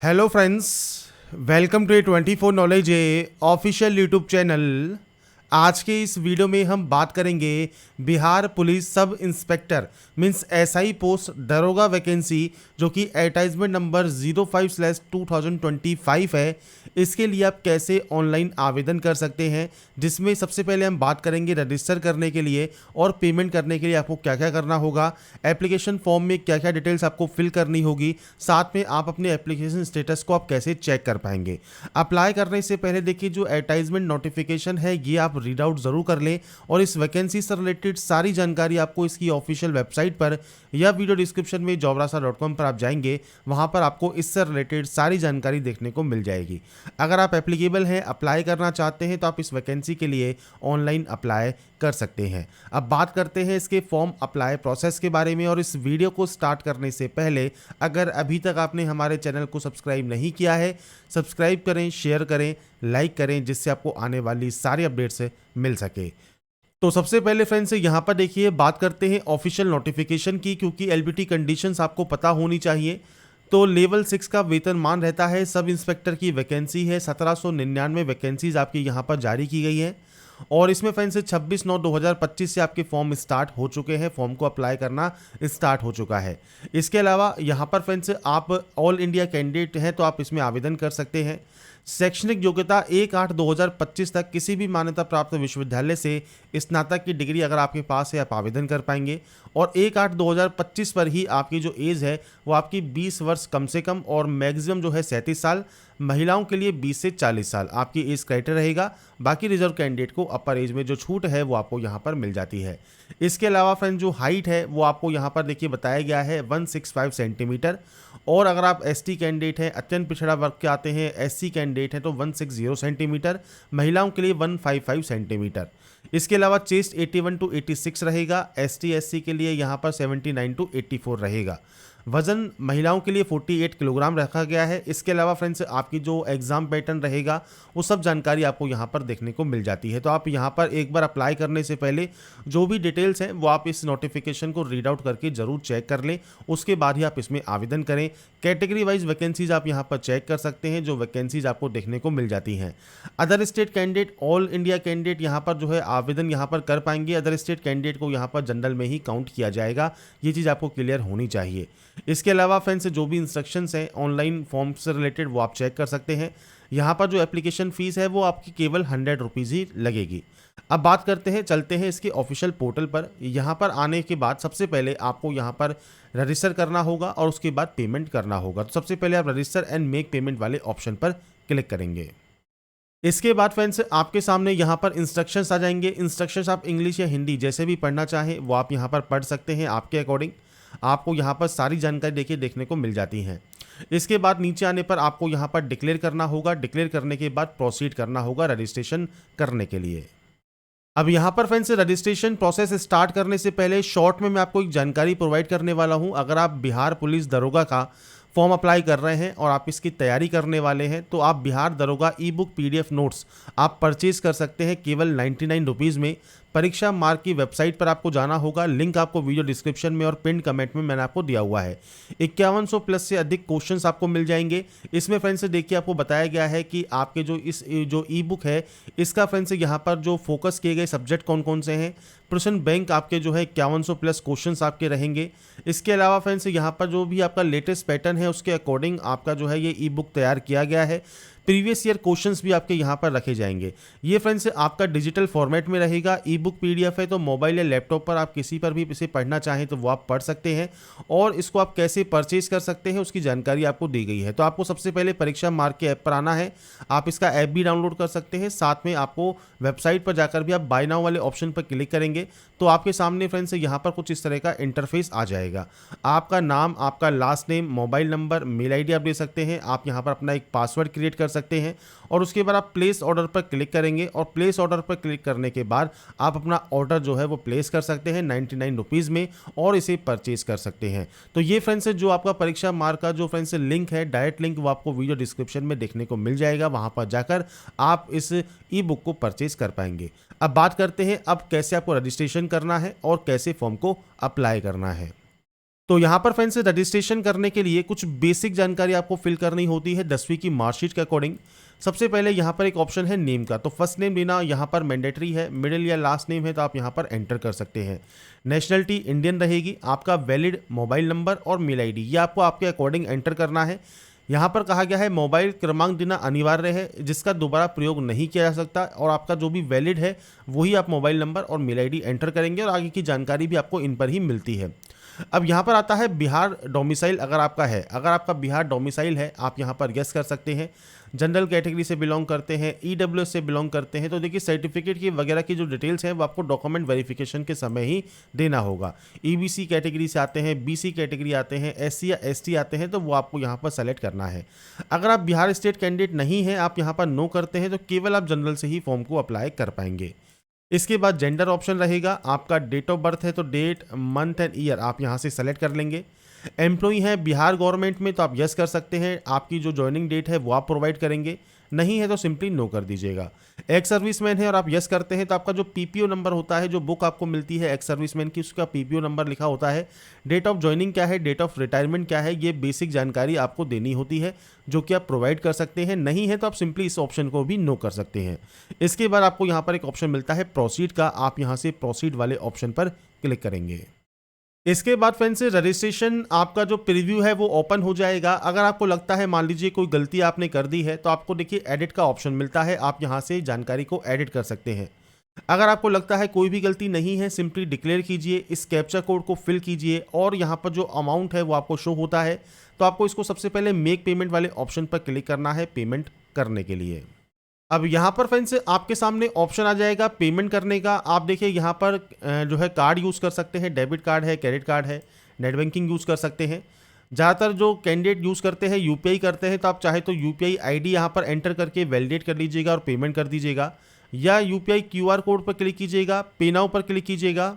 Hello friends, welcome to 24 knowledge official YouTube channel. आज के इस वीडियो में हम बात करेंगे Bihar police sub inspector means SI post दरोगा वैकेंसी जो कि एडवर्टाइजमेंट नंबर 05/2025 है। इसके लिए आप कैसे ऑनलाइन आवेदन कर सकते हैं, जिसमें सबसे पहले हम बात करेंगे रजिस्टर करने के लिए और पेमेंट करने के लिए आपको क्या क्या करना होगा, एप्लीकेशन फॉर्म में क्या क्या डिटेल्स आपको फिल करनी होगी, साथ में आप अपने एप्लीकेशन स्टेटस को आप कैसे चेक कर पाएंगे। अप्लाई करने से पहले देखिए, जो एडवर्टाइजमेंट नोटिफिकेशन है ये आप रीड आउट ज़रूर कर लें और इस वैकेंसी से रिलेटेड सारी जानकारी आपको इसकी ऑफिशियल वेबसाइट पर या वीडियो डिस्क्रिप्शन में jobrasa.com पर आप जाएंगे, वहां पर आपको इससे रिलेटेड सारी जानकारी देखने को मिल जाएगी। अगर आप एप्लीकेबल हैं, अप्लाई करना चाहते हैं, तो आप इस वैकेंसी के लिए ऑनलाइन अप्लाई कर सकते हैं। अब बात करते हैं इसके फॉर्म अप्लाई प्रोसेस के बारे में। और इस वीडियो को स्टार्ट करने से पहले अगर अभी तक आपने हमारे चैनल को सब्सक्राइब नहीं किया है, सब्सक्राइब करें, शेयर करें, लाइक करें, जिससे आपको आने वाली सारी अपडेट्स मिल सके। तो सबसे पहले फ्रेंड्स यहाँ पर देखिए, बात करते हैं ऑफिशियल नोटिफिकेशन की, क्योंकि एलबीटी कंडीशंस आपको पता होनी चाहिए। तो लेवल 6 का वेतनमान रहता है। सब इंस्पेक्टर की वैकेंसी है, 1799 वैकेंसीज आपकी यहाँ पर जारी की गई है। और इसमें फ्रेंड्स 26/9/2025 से आपके फॉर्म स्टार्ट हो चुके हैं, फॉर्म को अप्लाई करना स्टार्ट हो चुका है। इसके अलावा यहाँ पर फ्रेंड्स आप ऑल इंडिया कैंडिडेट हैं तो आप इसमें आवेदन कर सकते हैं। शैक्षणिक योग्यता 1/8/2025 तक किसी भी मान्यता प्राप्त विश्वविद्यालय से स्नातक की डिग्री अगर आपके पास है, आप आवेदन कर पाएंगे। और 1/8/2025 पर ही आपकी जो एज है वो आपकी 20 वर्ष कम से कम और मैक्सिमम जो है 37 साल। महिलाओं के लिए 20 से 40 साल आपकी एज क्राइटेरिया रहेगा। बाकी रिजर्व कैंडिडेट को अपर एज में जो छूट है वो आपको यहाँ पर मिल जाती है। इसके अलावा फ्रेंड जो हाइट है वो आपको यहाँ पर देखिए बताया गया है 165 सेंटीमीटर। और अगर आप एसटी कैंडिडेट हैं, अत्यंत पिछड़ा वर्ग के आते हैं, एससी कैंडिडेट हैं, तो 160 सेंटीमीटर, महिलाओं के लिए 155 सेंटीमीटर। इसके अलावा चेस्ट 81 to 86 रहेगा। एसटी एससी के लिए यहाँ पर 79 to 84 रहेगा। वजन महिलाओं के लिए 48 किलोग्राम रखा गया है। इसके अलावा फ्रेंड्स आपकी जो एग्ज़ाम पैटर्न रहेगा वो सब जानकारी आपको यहाँ पर देखने को मिल जाती है। तो आप यहाँ पर एक बार अप्लाई करने से पहले जो भी डिटेल्स हैं वो आप इस नोटिफिकेशन को रीड आउट करके ज़रूर चेक कर लें, उसके बाद ही आप इसमें आवेदन करें। कैटेगरी वाइज वैकेंसीज आप यहाँ पर चेक कर सकते हैं, जो वैकेंसीज आपको देखने को मिल जाती हैं। Other state candidate, all India candidate यहाँ पर जो है आवेदन यहाँ पर कर पाएंगे। अदर स्टेट कैंडिडेट को यहाँ पर जनरल में ही काउंट किया जाएगा, ये चीज़ आपको क्लियर होनी चाहिए। इसके अलावा फ्रेंड्स जो भी इंस्ट्रक्शंस हैं ऑनलाइन फॉर्म से रिलेटेड वो आप चेक कर सकते हैं। यहाँ पर जो एप्लीकेशन फ़ीस है वो आपकी केवल 100 रुपीज़ ही लगेगी। अब बात करते हैं, चलते हैं इसके ऑफिशियल पोर्टल पर। यहाँ पर आने के बाद सबसे पहले आपको यहाँ पर रजिस्टर करना होगा और उसके बाद पेमेंट करना होगा। तो सबसे पहले आप रजिस्टर एंड मेक पेमेंट वाले ऑप्शन पर क्लिक करेंगे। इसके बाद फ्रेंड्स आपके सामने यहाँ पर इंस्ट्रक्शंस आ जाएंगे। इंस्ट्रक्शंस आप इंग्लिश या हिंदी जैसे भी पढ़ना चाहें वो आप यहाँ पर पढ़ सकते हैं। आपके अकॉर्डिंग आपको यहाँ पर सारी जानकारी देखने को मिल जाती हैं। इसके बाद नीचे आने पर आपको यहाँ पर डिक्लेयर करना होगा। डिक्लेयर करने के बाद प्रोसीड करना होगा रजिस्ट्रेशन करने के लिए। अब यहाँ पर फ्रेंड्स रजिस्ट्रेशन प्रोसेस स्टार्ट करने से पहले शॉर्ट में मैं आपको एक जानकारी प्रोवाइड करने वाला हूँ। अगर आप बिहार पुलिस दरोगा का फॉर्म अप्लाई कर रहे हैं और आप इसकी तैयारी करने वाले हैं, तो आप बिहार दरोगा ई बुक PDF नोट्स आप परचेज कर सकते हैं केवल 99 रुपीज़ में। परीक्षा मार्ग की वेबसाइट पर आपको जाना होगा, लिंक आपको वीडियो डिस्क्रिप्शन में और पिन कमेंट में मैंने आपको दिया हुआ है। 5100 प्लस से अधिक क्वेश्चंस आपको मिल जाएंगे। इसमें फ्रेंड्स देखिए आपको बताया गया है कि आपके जो ई बुक है इसका फ्रेंड्स यहाँ पर जो फोकस किए गए सब्जेक्ट कौन कौन से हैं। प्रश्न बैंक आपके जो है 5100 प्लस क्वेश्चंस आपके रहेंगे। इसके अलावा फ्रेंड्स यहाँ पर जो भी आपका लेटेस्ट पैटर्न है उसके अकॉर्डिंग आपका जो है ये ई बुक तैयार किया गया है। प्रीवियस ईयर क्वेश्चंस भी आपके यहाँ पर रखे जाएंगे। ये फ्रेंड्स आपका डिजिटल फॉर्मेट में रहेगा। ई बुक PDF है, तो मोबाइल या लैपटॉप पर आप किसी पर भी इसे पढ़ना चाहें तो वो आप पढ़ सकते हैं। और इसको आप कैसे परचेज कर सकते हैं उसकी जानकारी आपको दी गई है। तो आपको सबसे पहले परीक्षा मार्ग के ऐप पर आना है। आप इसका ऐप भी डाउनलोड कर सकते हैं। साथ में आपको वेबसाइट पर जाकर भी आप बाय नाउ वाले ऑप्शन पर क्लिक करेंगे तो आपके सामने फ्रेंड्स यहाँ पर कुछ इस तरह का इंटरफेस आ जाएगा। आपका नाम, आपका last name, mobile number, mail ID आप दे सकते हैं। आप यहाँ पर अपना एक पासवर्ड क्रिएट कर सकते हैं और उसके बाद आप प्लेस ऑर्डर पर क्लिक करेंगे। और प्लेस ऑर्डर पर क्लिक करने के बाद आप अपना ऑर्डर जो है वो प्लेस कर सकते हैं 99 रुपीज़ में और इसे परचेज कर सकते हैं। तो ये फ्रेंड्स जो आपका परीक्षा मार्ग का जो फ्रेंड्स लिंक है, डायरेक्ट लिंक, वो आपको वीडियो डिस्क्रिप्शन में देखने को मिल जाएगा। वहाँ पर जाकर आप इस ई बुक को परचेज कर पाएंगे। अब बात करते हैं अब कैसे आपको रजिस्ट्रेशन करना है और कैसे फॉर्म को अप्लाई करना है। तो यहाँ पर फ्रेंड्स रजिस्ट्रेशन करने के लिए कुछ बेसिक जानकारी आपको फिल करनी होती है 10वीं की मार्कशीट के अकॉर्डिंग। सबसे पहले यहाँ पर एक ऑप्शन है नेम का, तो फर्स्ट नेम देना यहाँ पर मैंडेटरी है। मिडिल या लास्ट नेम है तो आप यहाँ पर एंटर कर सकते हैं। नेशनलिटी इंडियन रहेगी। आपका वैलिड मोबाइल नंबर और मेल आईडी ये आपको आपके अकॉर्डिंग एंटर करना है। यहाँ पर कहा गया है मोबाइल क्रमांक देना अनिवार्य है, जिसका दोबारा प्रयोग नहीं किया जा सकता, और आपका जो भी वैलिड है वही आप मोबाइल नंबर और मेल आईडी एंटर करेंगे, और आगे की जानकारी भी आपको इन पर ही मिलती है। अब यहाँ पर आता है बिहार डोमिसाइल अगर आपका है। अगर आपका बिहार डोमिसाइल है आप यहाँ पर यस कर सकते हैं। जनरल कैटेगरी से बिलोंग करते हैं, ईडब्ल्यूएस से बिलोंग करते हैं, तो देखिए सर्टिफिकेट की वगैरह की जो डिटेल्स हैं वो आपको डॉक्यूमेंट वेरिफिकेशन के समय ही देना होगा। ईबीसी कैटेगरी से आते हैं, बीसी कैटेगरी आते हैं, एससी या एसटी आते हैं, तो वो आपको यहाँ पर सेलेक्ट करना है। अगर आप बिहार स्टेट कैंडिडेट नहीं हैं, आप यहाँ पर नो करते हैं, तो केवल आप जनरल से ही फॉर्म को अप्लाई कर पाएंगे। इसके बाद जेंडर ऑप्शन रहेगा। आपका डेट ऑफ बर्थ है तो डेट, मंथ एंड ईयर आप यहाँ से सेलेक्ट कर लेंगे। एम्प्लॉई है बिहार गवर्नमेंट में तो आप यस कर सकते हैं। आपकी जो ज्वाइनिंग डेट है वो आप प्रोवाइड करेंगे, नहीं है तो सिंपली नो कर दीजिएगा। एक्स सर्विसमैन है और आप यस करते हैं तो आपका जो पीपीओ नंबर होता है, जो बुक आपको मिलती है एक्स सर्विसमैन की, उसका पीपीओ नंबर लिखा होता है। डेट ऑफ ज्वाइनिंग क्या है, डेट ऑफ रिटायरमेंट क्या है, ये बेसिक जानकारी आपको देनी होती है, जो कि आप प्रोवाइड कर सकते हैं। नहीं है तो आप सिंपली इस ऑप्शन को भी नो कर सकते हैं। इसके बाद आपको यहाँ पर एक ऑप्शन मिलता है प्रोसीड का, आप यहाँ से प्रोसीड वाले ऑप्शन पर क्लिक करेंगे। इसके बाद फ्रेंड्स रजिस्ट्रेशन आपका जो प्रीव्यू है वो ओपन हो जाएगा। अगर आपको लगता है मान लीजिए कोई गलती आपने कर दी है तो आपको देखिए एडिट का ऑप्शन मिलता है, आप यहाँ से जानकारी को एडिट कर सकते हैं। अगर आपको लगता है कोई भी गलती नहीं है, सिंपली डिक्लेयर कीजिए, इस कैप्चा कोड को फिल कीजिए, और यहाँ पर जो अमाउंट है वो आपको शो होता है, तो आपको इसको सबसे पहले मेक पेमेंट वाले ऑप्शन पर क्लिक करना है पेमेंट करने के लिए। अब यहाँ पर फ्रेंड्स आपके सामने ऑप्शन आ जाएगा पेमेंट करने का। आप देखिए यहाँ पर जो है कार्ड यूज़ कर सकते हैं, डेबिट कार्ड है, क्रेडिट कार्ड है, नेट बैंकिंग यूज़ कर सकते हैं। ज़्यादातर जो कैंडिडेट यूज़ करते हैं यूपीआई करते हैं, तो आप चाहे तो यूपीआई आईडी यहाँ पर एंटर करके वैलिडेट कर लीजिएगा और पेमेंट कर दीजिएगा, या यूपीआई क्यूआर कोड पर क्लिक कीजिएगा, पे नाउ पर क्लिक कीजिएगा।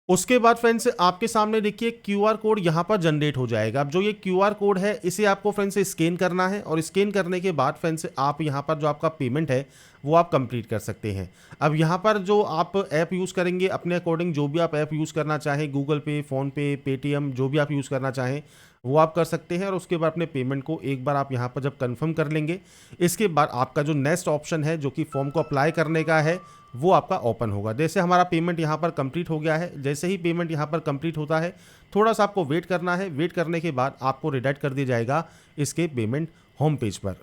उसके बाद फ्रेंड्स आपके सामने देखिए क्यूआर कोड यहाँ पर जनरेट हो जाएगा। अब जो ये क्यूआर कोड है इसे आपको फ्रेंड्स स्कैन करना है, और स्कैन करने के बाद फ्रेंड्स आप यहाँ पर जो आपका पेमेंट है वो आप कंप्लीट कर सकते हैं। अब यहाँ पर जो आप ऐप यूज़ करेंगे अपने अकॉर्डिंग, जो भी आप ऐप यूज़ करना चाहें, गूगल पे, फ़ोनपे, पेटीएम, जो भी आप यूज़ करना चाहें वो आप कर सकते हैं। और उसके बाद अपने पेमेंट को एक बार आप यहाँ पर जब कंफर्म कर लेंगे, इसके बाद आपका जो नेक्स्ट ऑप्शन है जो कि फॉर्म को अप्लाई करने का है वो आपका ओपन होगा। जैसे हमारा पेमेंट यहाँ पर कंप्लीट हो गया है, जैसे ही पेमेंट यहाँ पर कंप्लीट होता है थोड़ा सा आपको वेट करना है। वेट करने के बाद आपको रिडायरेक्ट कर दिया जाएगा इसके पेमेंट होम पेज पर।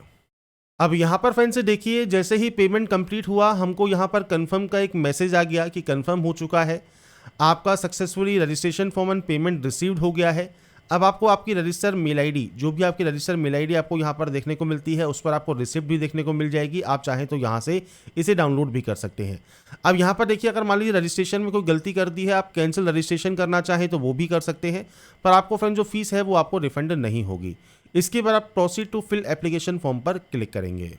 अब यहाँ पर फ्रेंड्स देखिए जैसे ही पेमेंट कंप्लीट हुआ, हमको यहाँ पर कंफर्म का एक मैसेज आ गया कि कंफर्म हो चुका है, आपका successfully registration form and payment received हो गया है। अब आपको आपकी रजिस्टर मेल आईडी, जो भी आपकी रजिस्टर मेल आईडी आपको यहाँ पर देखने को मिलती है, उस पर आपको रिसिप्ट भी देखने को मिल जाएगी। आप चाहें तो यहाँ से इसे डाउनलोड भी कर सकते हैं। अब यहाँ पर देखिए अगर मान लीजिए रजिस्ट्रेशन में कोई गलती कर दी है, आप कैंसिल रजिस्ट्रेशन करना चाहें तो वो भी कर सकते हैं, पर आपको फ्रेंड जो फीस है वो आपको रिफंड नहीं होगी। इसके बाद आप proceed to fill application form पर क्लिक करेंगे।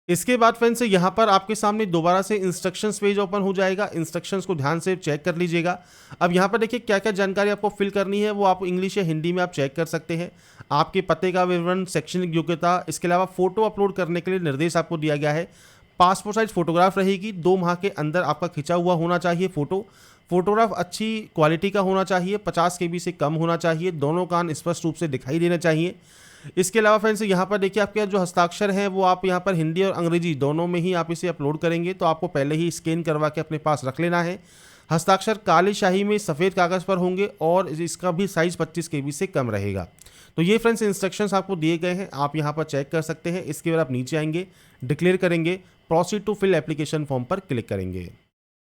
इसके बाद फ्रेंड्स यहाँ पर आपके सामने दोबारा से इंस्ट्रक्शंस पेज ओपन हो जाएगा। इंस्ट्रक्शंस को ध्यान से चेक कर लीजिएगा। अब यहाँ पर देखिए क्या क्या जानकारी आपको फिल करनी है वो आप इंग्लिश या हिंदी में आप चेक कर सकते हैं। आपके पते का विवरण, शैक्षणिक योग्यता, इसके अलावा फ़ोटो अपलोड करने के लिए निर्देश आपको दिया गया है। पासपोर्ट साइज फोटोग्राफ रहेगी, 2 माह के अंदर आपका खिंचा हुआ होना चाहिए फोटोग्राफ अच्छी क्वालिटी का होना चाहिए, 50 KB से कम होना चाहिए, दोनों कान स्पष्ट रूप से दिखाई देना चाहिए। इसके अलावा फ्रेंड्स यहाँ पर देखिए आपके जो हस्ताक्षर हैं वो आप यहाँ पर हिंदी और अंग्रेजी दोनों में ही आप इसे अपलोड करेंगे, तो आपको पहले ही स्कैन करवा के अपने पास रख लेना है। हस्ताक्षर काली शाही में सफ़ेद कागज़ पर होंगे और इसका भी साइज़ 25 KB से कम रहेगा। तो ये फ्रेंड्स इंस्ट्रक्शंस आपको दिए गए हैं, आप यहाँ पर चेक कर सकते हैं। इसके बाद आप नीचे आएंगे, डिक्लेयर करेंगे, proceed to fill application form पर क्लिक करेंगे।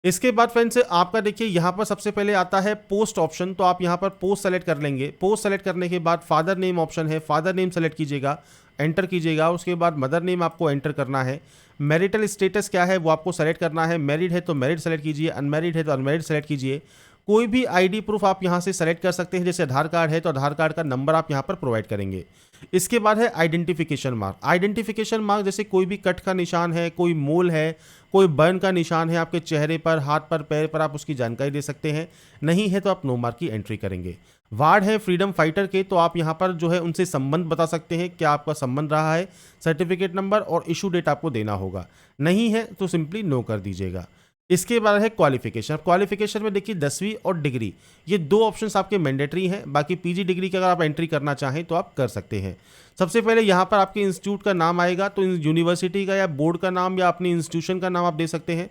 इसके बाद फ्रेंड्स आपका देखिए यहाँ पर सबसे पहले आता है पोस्ट ऑप्शन, तो आप यहाँ पर पोस्ट सेलेक्ट कर लेंगे। पोस्ट सेलेक्ट करने के बाद फादर नेम ऑप्शन है, फादर नेम सेलेक्ट कीजिएगा, एंटर कीजिएगा। उसके बाद मदर नेम आपको एंटर करना है। मैरिटल स्टेटस क्या है वो आपको सेलेक्ट करना है। मैरिड है तो मैरिड सेलेक्ट कीजिए, अनमैरिड है तो अनमैरिड सेलेक्ट कीजिए। कोई भी आईडी प्रूफ आप यहाँ से सेलेक्ट कर सकते हैं, जैसे आधार कार्ड है तो आधार कार्ड का नंबर आप यहाँ पर प्रोवाइड करेंगे। इसके बाद है आइडेंटिफिकेशन मार्क। आइडेंटिफिकेशन मार्क जैसे कोई भी कट का निशान है, कोई मोल है, कोई बर्न का निशान है आपके चेहरे पर, हाथ पर, पैर पर, आप उसकी जानकारी दे सकते हैं। नहीं है तो आप नो मार्क की एंट्री करेंगे। वार्ड है फ्रीडम फाइटर के, तो आप यहाँ पर जो है उनसे संबंध बता सकते हैं, क्या आपका संबंध रहा है, सर्टिफिकेट नंबर और इशू डेट आपको देना होगा। नहीं है तो सिंपली नो कर दीजिएगा। इसके बाद है क्वालिफिकेशन। क्वालिफिकेशन में देखिए 10वीं और डिग्री, ये दो ऑप्शंस आपके मैंडेटरी हैं। बाकी पीजी डिग्री की अगर आप एंट्री करना चाहें तो आप कर सकते हैं। सबसे पहले यहाँ पर आपके इंस्टीट्यूट का नाम आएगा, तो यूनिवर्सिटी का या बोर्ड का नाम या अपनी इंस्टीट्यूशन का नाम आप दे सकते हैं।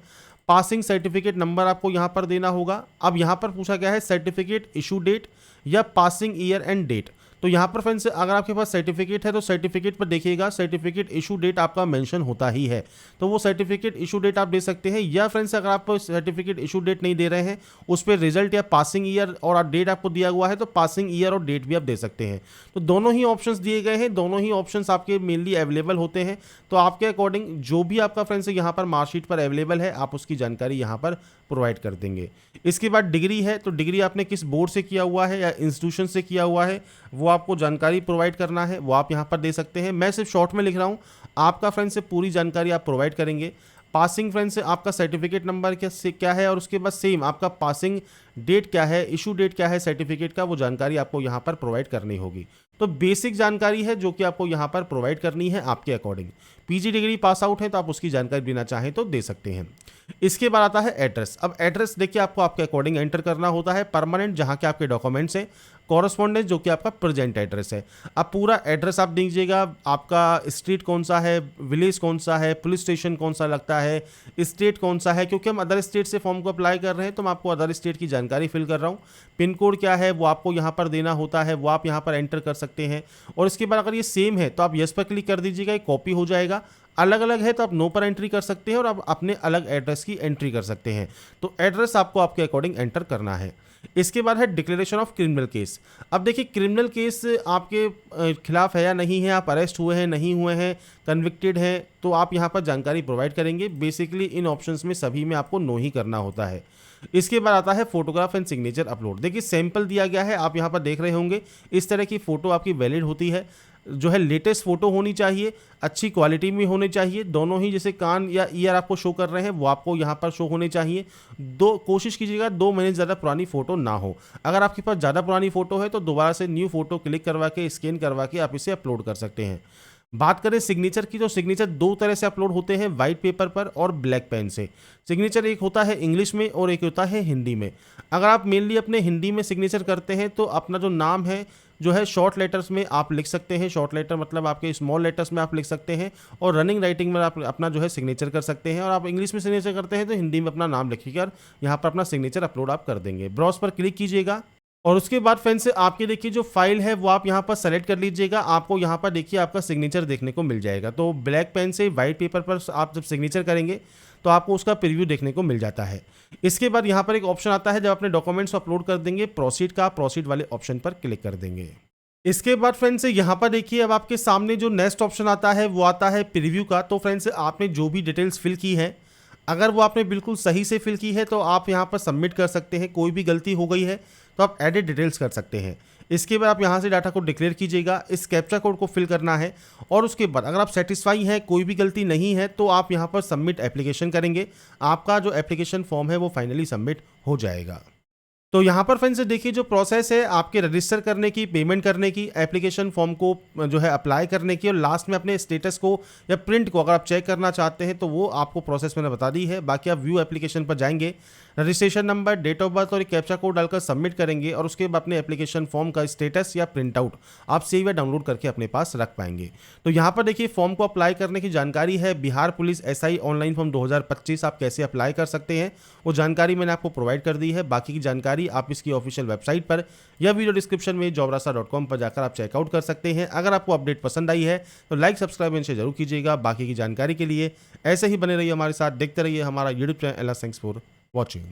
पासिंग सर्टिफिकेट नंबर आपको यहाँ पर देना होगा। अब यहाँ पर पूछा गया है सर्टिफिकेट इशू डेट या पासिंग ईयर एंड डेट। तो यहाँ पर फ्रेंड्स अगर आपके पास सर्टिफिकेट है तो सर्टिफिकेट पर देखिएगा सर्टिफिकेट इशू डेट आपका मेंशन होता ही है, तो वो सर्टिफिकेट इशू डेट आप दे सकते हैं। या फ्रेंड्स अगर आप सर्टिफिकेट इशू डेट नहीं दे रहे हैं, उस पर रिजल्ट या पासिंग ईयर और डेट आपको दिया हुआ है, तो पासिंग ईयर और डेट भी आप दे सकते हैं। तो दोनों ही ऑप्शंस दिए गए हैं, दोनों ही ऑप्शंस आपके मेनली अवेलेबल होते हैं। तो आपके अकॉर्डिंग जो भी आपका फ्रेंड्स यहाँ पर मार्कशीट पर अवेलेबल है, आप उसकी जानकारी यहाँ पर प्रोवाइड कर देंगे। इसके बाद डिग्री है, तो डिग्री आपने किस बोर्ड से किया हुआ है या इंस्टीट्यूशन से किया हुआ है, वो आपको जानकारी प्रोवाइड करना है, वो आप यहाँ पर दे सकते हैं। मैं सिर्फ शॉर्ट में लिख रहा हूँ, आपका फ्रेंड्स से पूरी जानकारी आप प्रोवाइड करेंगे। पासिंग फ्रेंड्स से आपका सर्टिफिकेट नंबर क्या है और उसके बाद सेम आपका पासिंग डेट क्या है, इशू डेट क्या है सर्टिफिकेट का, वो जानकारी आपको यहाँ पर प्रोवाइड करनी होगी। तो बेसिक जानकारी है जो कि आपको यहाँ पर प्रोवाइड करनी है आपके according. PG degree pass out है तो आप उसकी जानकारी देना चाहें तो दे सकते हैं। इसके बाद आता है एड्रेस। अब एड्रेस देखिए आपको आपके अकॉर्डिंग एंटर करना होता है। परमानेंट जहाँ के आपके डॉक्यूमेंट्स हैं, कॉरस्पॉन्डेंस जो कि आपका प्रेजेंट एड्रेस है। अब पूरा एड्रेस आप दीजिएगा, आपका स्ट्रीट कौन सा है, विलेज कौन सा है, पुलिस स्टेशन कौन सा लगता है, स्टेट कौन सा है, क्योंकि हम अदर स्टेट से फॉर्म को अप्लाई कर रहे हैं तो मैं आपको अदर स्टेट की जानकारी फिल कर रहा हूँ। पिन कोड क्या है वो आपको यहाँ पर देना होता है, वो आप यहाँ पर एंटर कर सकते हैं। और इसके बाद अगर ये सेम है तो आप यस पर क्लिक कर दीजिएगा, एक कॉपी हो जाएगा। अलग अलग है तो आप नो पर एंट्री कर सकते हैं और आप अपने अलग एड्रेस की एंट्री कर सकते हैं। तो एड्रेस आपको आपके अकॉर्डिंग एंटर करना है। इसके बाद है डिक्लेरेशन ऑफ क्रिमिनल केस। अब देखिए क्रिमिनल केस आपके खिलाफ है या नहीं है, आप अरेस्ट हुए हैं नहीं हुए हैं, कन्विक्टेड हैं, तो आप यहाँ पर जानकारी प्रोवाइड करेंगे। बेसिकली इन ऑप्शंस में सभी में आपको नो ही करना होता है। इसके बाद आता है फोटोग्राफ एंड सिग्नेचर अपलोड। देखिए सैंपल दिया गया है, आप यहाँ पर देख रहे होंगे इस तरह की फ़ोटो आपकी वैलिड होती है। जो है लेटेस्ट फोटो होनी चाहिए, अच्छी क्वालिटी में होनी चाहिए। दोनों ही जैसे कान या ईयर आपको शो कर रहे हैं वो आपको यहाँ पर शो होने चाहिए। कोशिश कीजिएगा 2 महीने से ज़्यादा पुरानी फ़ोटो ना हो। अगर आपके पास ज़्यादा पुरानी फ़ोटो है तो दोबारा से न्यू फ़ोटो क्लिक करवा के स्कैन करवा के आप इसे अपलोड कर सकते हैं। बात करें सिग्नेचर की, तो सिग्नेचर 2 तरह से अपलोड होते हैं, वाइट पेपर पर और ब्लैक पेन से। सिग्नेचर एक होता है इंग्लिश में और एक होता है हिंदी में। अगर आप मेनली अपने हिंदी में सिग्नेचर करते हैं तो अपना जो नाम है जो है शॉर्ट लेटर्स में आप लिख सकते हैं। शॉर्ट लेटर मतलब आपके स्मॉल लेटर्स में आप लिख सकते हैं और रनिंग राइटिंग में आप अपना जो है सिग्नेचर कर सकते हैं। और आप इंग्लिश में सिग्नेचर करते हैं तो हिंदी में अपना नाम लिखकर यहाँ पर अपना सिग्नेचर अपलोड आप कर देंगे। ब्राउज पर क्लिक कीजिएगा और उसके बाद फ्रेंड्स आपके देखिए जो फाइल है वो आप यहाँ पर सेलेक्ट कर लीजिएगा। आपको यहाँ पर देखिए आपका सिग्नेचर देखने को मिल जाएगा। तो ब्लैक पेन से वाइट पेपर पर आप जब सिग्नेचर करेंगे तो आपको उसका प्रीव्यू देखने को मिल जाता है। इसके बाद यहाँ पर एक ऑप्शन आता है, जब अपने डॉक्यूमेंट्स अपलोड कर देंगे प्रोसीड का, प्रोसीड वाले ऑप्शन पर क्लिक कर देंगे। इसके बाद फ्रेंड्स यहाँ पर देखिए अब आपके सामने जो नेक्स्ट ऑप्शन आता है वो आता है प्रीव्यू का। तो फ्रेंड्स आपने जो भी डिटेल्स फिल की है, अगर वो आपने बिल्कुल सही से फिल की है तो आप यहाँ पर सबमिट कर सकते हैं। कोई भी गलती हो गई है तो आप एडिट डिटेल्स कर सकते हैं। इसके बाद आप यहाँ से डाटा को डिक्लेयर कीजिएगा, इस कैप्चा कोड को फिल करना है और उसके बाद अगर आप सेटिस्फाई हैं, कोई भी गलती नहीं है, तो आप यहाँ पर सबमिट एप्लीकेशन करेंगे। आपका जो एप्लीकेशन फॉर्म है वो फाइनली सबमिट हो जाएगा। तो यहाँ पर फ्रेंड्स देखिए जो प्रोसेस है आपके रजिस्टर करने की, पेमेंट करने की, एप्लीकेशन फॉर्म को जो है अप्लाई करने की और लास्ट में अपने स्टेटस को या प्रिंट को अगर आप चेक करना चाहते हैं तो वो आपको प्रोसेस मैंने बता दी है। बाकी आप व्यू एप्लीकेशन पर जाएंगे, registration number, date of birth और एक कैप्चा कोड डालकर सबमिट करेंगे और उसके बाद अपने एप्लीकेशन फॉर्म का स्टेटस या प्रिंट आउट आप सेव या डाउनलोड करके अपने पास रख पाएंगे। तो यहाँ पर देखिए फॉर्म को अप्लाई करने की जानकारी है। Bihar police SI online form 2025 आप कैसे अप्लाई कर सकते हैं वो जानकारी मैंने आपको प्रोवाइड कर दी है। बाकी की जानकारी आप इसकी ऑफिशियल वेबसाइट पर या वीडियो डिस्क्रिप्शन में jobrasa.com पर जाकर आप चेकआउट कर सकते हैं। अगर आपको अपडेट पसंद आई है तो लाइक, सब्सक्राइब एंड शेयर जरूर कीजिएगा। बाकी की जानकारी के लिए ऐसे ही बने रहिए हमारे साथ, देखते रहिए हमारा YouTube channel. Thanks for watching.